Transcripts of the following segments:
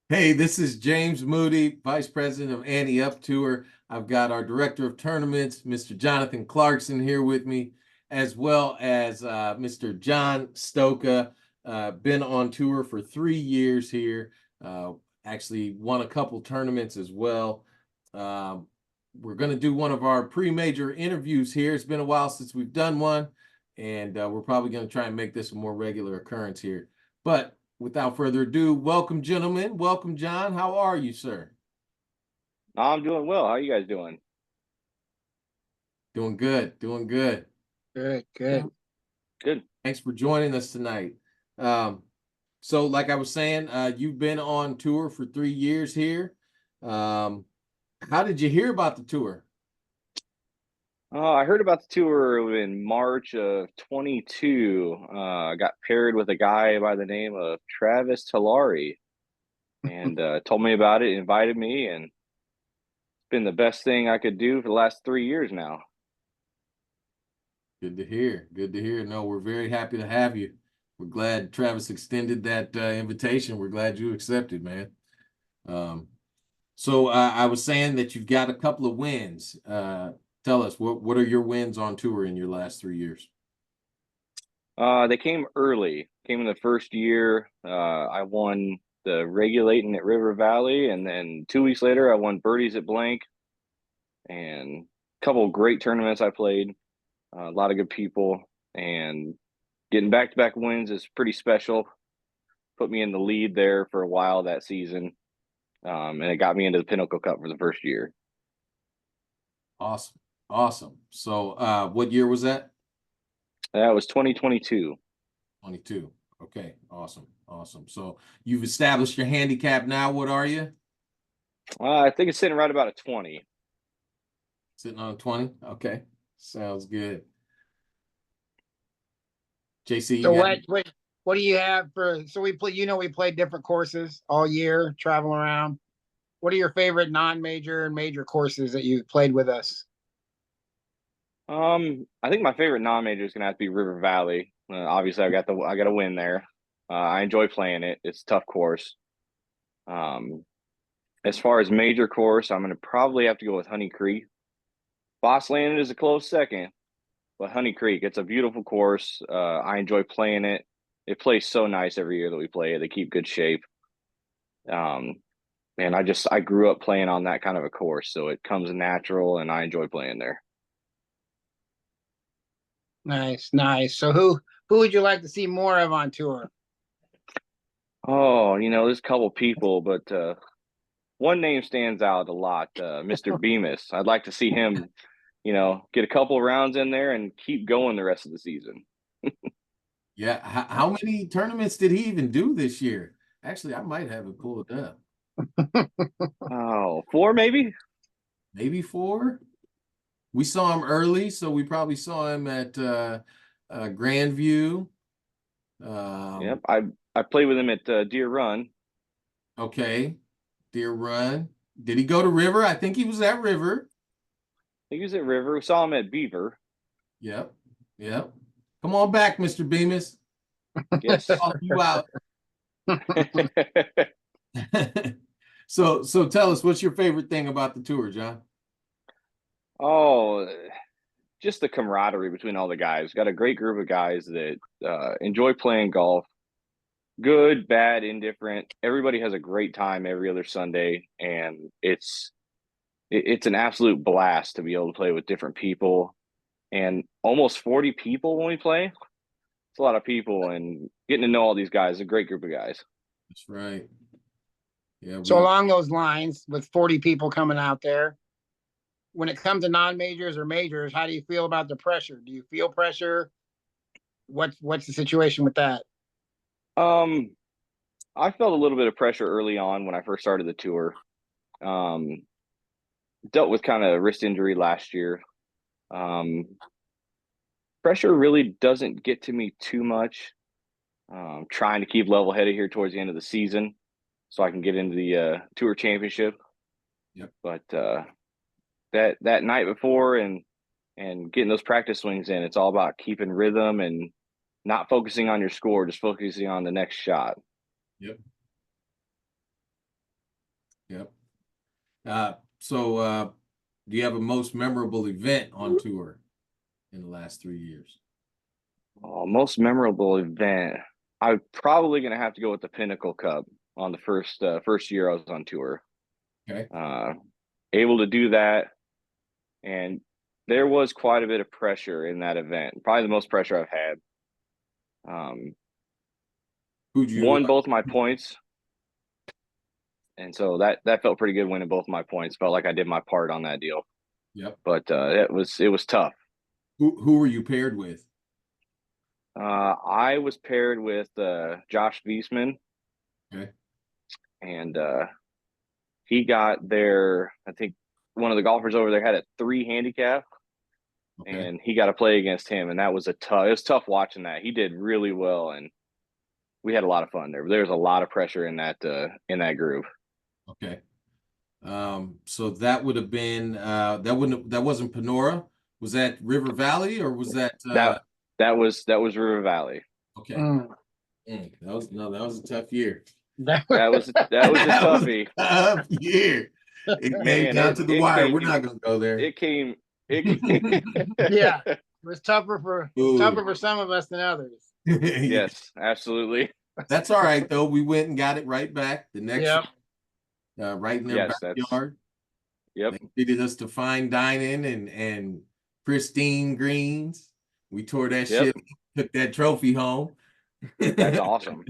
Hey, this is James Moody, Vice President of AnteUp Tour. I've got our Director of Tournaments, Mr. Jonathan Clarkson, here with me, as well as Mr. John Stokka. Been on tour for 3 years here. Uh, Actually won a couple tournaments as well. Um, we're going to do one of our pre-major interviews here. It's been a while since we've done one, and we're probably going to try and make this a more regular occurrence here. But without further ado, welcome, gentlemen. Welcome, John. How are you, sir? I'm doing well. How are you guys doing? Doing good. Doing good. Good, good. Good. Thanks for joining us tonight. Um, so, like I was saying, you've been on tour for 3 years here. Um, how did you hear about the tour? I heard about the tour in March of 22. I got paired with a guy by the name of Travis Talari and told me about it, invited me, and it's been the best thing I could do for the last 3 years now. Good to hear. Good to hear. No, we're very happy to have you. We're glad Travis extended that invitation. We're glad you accepted, man. Um, So I was saying that you've got a couple of wins. Tell us what are your wins on tour in your last 3 years? They came early, came in the first year. I won the regulating at River Valley, and then 2 weeks later, I won birdies at Blank, and a couple of great tournaments I played. A lot of good people, and getting back-to-back wins is pretty special. Put me in the lead there for a while that season, and it got me into the Pinnacle Cup for the first year. Awesome, awesome. So what year was that? That was 2022. 22. Okay, awesome, awesome. So you've established your handicap now. What are you? I think it's sitting right about a 20. Sitting on 20? Okay, sounds good. JC, you So got what do you have for so we play we played different courses all year, traveling around. What are your favorite non-major and major courses that you played with us? I think my favorite non-major is gonna have to be River Valley. Obviously, I got a win there. I enjoy playing it. It's a tough course. Um, as far as major course, I'm gonna probably have to go with Honey Creek. Boss Landing is a close second, but Honey Creek, it's a beautiful course. I enjoy playing it. It plays so nice every year that we play it. They keep good shape. Um, and I grew up playing on that kind of a course, so it comes natural, and I enjoy playing there. Nice, nice. So who would you like to see more of on tour? Oh, there's a couple people, but one name stands out a lot, Mr. Bemis. I'd like to see him, get a couple rounds in there and keep going the rest of the season. yeah. How many tournaments did he even do this year? Actually, I might have it pulled up. Oh, four maybe? Maybe four. We saw him early, so we probably saw him at Grandview. Yep. Um, I played with him at Deer Run. okay, Deer Run. Did he go to River? I think he was at River. He was at River. We saw him at Beaver. Yep, yep. Come on back, Mr. Bemis. Yes. Calling you out. So tell us, what's your favorite thing about the tour, John? Oh, just the camaraderie between all the guys. Got a great group of guys that enjoy playing golf. Good, bad, indifferent. Everybody has a great time every other Sunday, and it's an absolute blast to be able to play with different people. And almost 40 people when we play. It's a lot of people, and getting to know all these guys, a great group of guys. That's right. Yeah, So we along those lines, with 40 people coming out there, when it comes to non-majors or majors, how do you feel about the pressure? Do you feel pressure? What's the situation with that? Um, I felt a little bit of pressure early on when I first started the tour. Um, dealt with kind of wrist injury last year. Um, pressure really doesn't get to me too much. Trying to keep level headed here towards the end of the season so I can get into the tour championship. yep. But that night before and getting those practice swings in, it's all about keeping rhythm and not focusing on your score, just focusing on the next shot. Yep. Yep. So do you have a most memorable event on tour in the last 3 years? Oh, most memorable event. I'm probably gonna have to go with the Pinnacle Cup on the first year I was on tour. Okay. Able to do that, and there was quite a bit of pressure in that event. Probably the most pressure I've had. Who'd you? Won both my points, and so that felt pretty good winning both my points. Felt like I did my part on that deal. Yep. But it was tough. Who were you paired with? I was paired with Josh Wiesman, Okay. and he got there. I think one of the golfers over there had a 3 handicap, Okay. and he got to play against him, and that was it was tough watching that. He did really well, and we had a lot of fun there. There was a lot of pressure in that group. Okay. So that would have been that wasn't Panora. Was that River Valley or was that That was River Valley. okay? Mm. That was a tough year. That was a toughie. Tough year. It came Man, down to the it wire. came- We're not gonna go there. It came. Yeah. It was tougher for some of us than others. Yes, absolutely. That's all right though. We went and got it right back the next Yep. right in their Yes, backyard. Yep. They treated us to fine dining and pristine greens. We tore that Yep. shit, took that trophy home. That's awesome.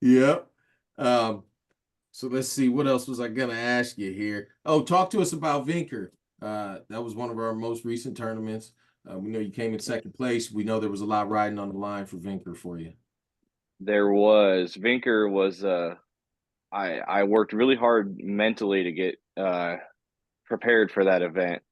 Yep. So let's see, what else was I gonna ask you here? Oh, talk to us about Vinker. That was one of our most recent tournaments. We know you came in second place. We know there was a lot riding on the line for Vinker for you. There was Vinker was I worked really hard mentally to get prepared for that event.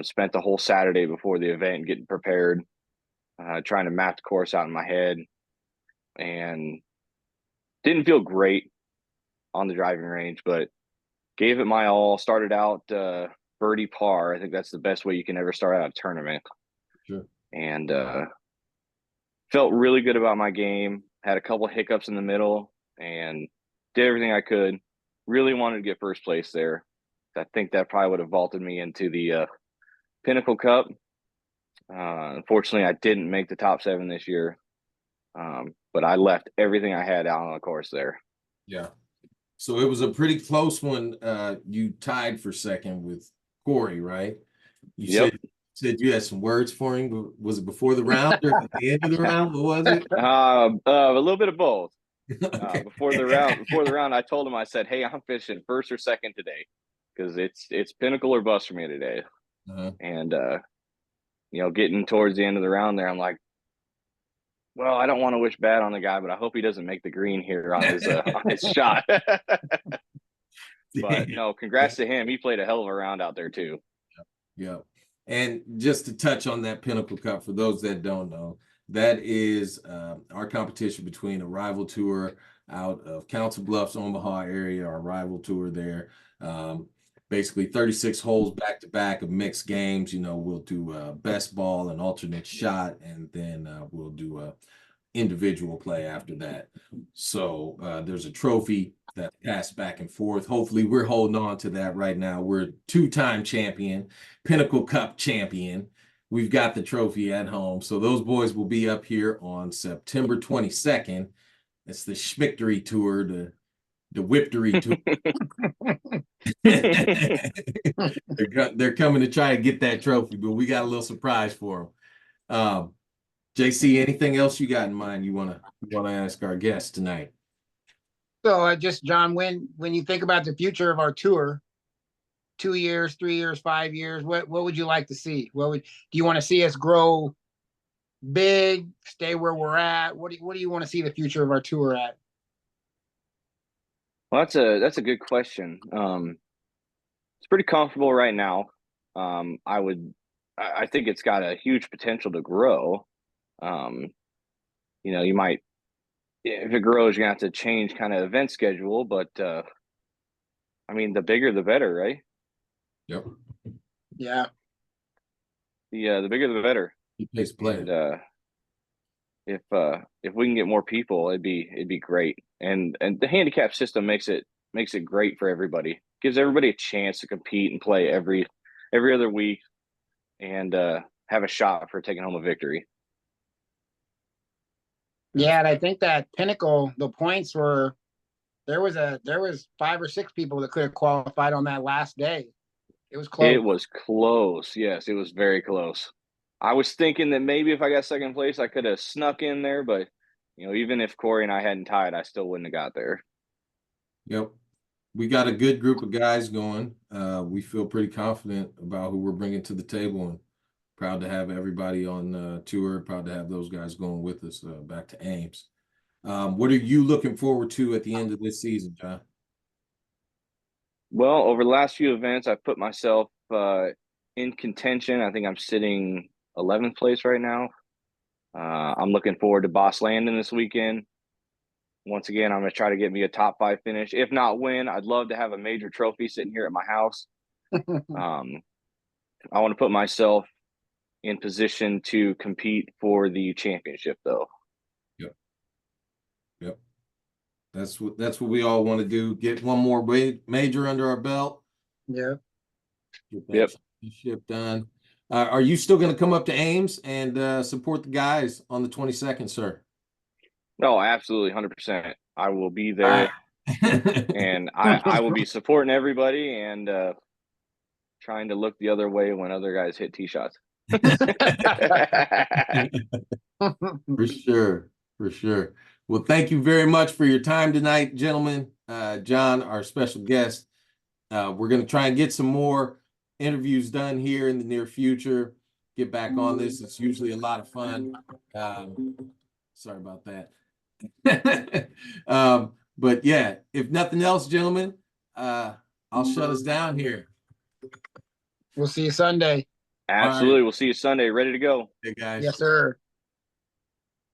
Spent the whole Saturday before the event getting prepared, trying to map the course out in my head, and didn't feel great on the driving range, but gave it my all. Started out birdie par. I think that's the best way you can ever start out a tournament. Sure. And felt really good about my game. Had a couple hiccups in the middle and did everything I could. Really wanted to get first place there. I think that probably would have vaulted me into the Pinnacle Cup. Unfortunately, I didn't make the top 7 this year, but I left everything I had out on the course there. Yeah. So it was a pretty close one. You tied for second with Corey, right? You Yep. said you had some words for him. Was it before the round or at the end of the round? What was it? A little bit of both. Okay. Before the round, I told him, I said, "Hey, I'm fishing first or second today, because it's Pinnacle or bust for me today." Uh-huh. And getting towards the end of the round there, I'm like, well, I don't want to wish bad on the guy, but I hope he doesn't make the green here on his shot. But no, congrats to him. He played a hell of a round out there too. Yeah. And just to touch on that Pinnacle Cup, for those that don't know, that is our competition between a rival tour out of Council Bluffs, Omaha area, our rival tour there. Basically 36 holes back to back of mixed games. We'll do best ball and alternate shot, and then we'll do a individual play after that. So there's a trophy that passed back and forth. Hopefully we're holding on to that right now. We're two-time champion, Pinnacle Cup champion. We've got the trophy at home. So those boys will be up here on September 22nd. It's the Schmictory Tour, the Whiptory Tour. They're coming to try to get that trophy, but we got a little surprise for them. JC, anything else you got in mind you want to ask our guests tonight? So John, when you think about the future of our tour, 2 years, 3 years, 5 years, what would you like to see? Do you want to see us grow big, stay where we're at? What do you want to see the future of our tour at? Well, that's a good question. It's pretty comfortable right now. I think it's got a huge potential to grow. You might, if it grows, you're gonna have to change kind of event schedule, but I mean, the bigger the better, right? Yep. Yeah. The bigger the better. He plays play. And if we can get more people, it'd be great. And the handicap system makes it makes it great for everybody. Gives everybody a chance to compete and play every other week, and have a shot for taking home a victory. Yeah, and I think that Pinnacle, the points were there was 5 or 6 people that could have qualified on that last day. It was close. It was close. Yes, it was very close. I was thinking that maybe if I got second place, I could have snuck in there, but even if Corey and I hadn't tied, I still wouldn't have got there. Yep. We got a good group of guys going. We feel pretty confident about who we're bringing to the table, and proud to have everybody on tour. Proud to have those guys going with us back to Ames. What are you looking forward to at the end of this season, John? Well, over the last few events, I've put myself in contention. I think I'm sitting 11th place right now. I'm looking forward to Boss Landon this weekend. Once again, I'm going to try to get me a top 5 finish. If not win, I'd love to have a major trophy sitting here at my house. I want to put myself in position to compete for the championship, though. Yep. That's what we all want to do. Get one more major under our belt. Yeah. Get that championship done. Are you still going to come up to Ames and support the guys on the 22nd, sir? No, absolutely, 100%. I will be there, and I will be supporting everybody and trying to look the other way when other guys hit tee shots. For sure, for sure. Well, thank you very much for your time tonight, gentlemen. John, our special guest. We're going to try and get some more interviews done here in the near future. Get back on this. It's usually a lot of fun. Sorry about that. But yeah, if nothing else, gentlemen, I'll shut us down here. We'll see you Sunday. Absolutely. Right. We'll see you Sunday. Ready to go. Hey, guys. Yes, sir.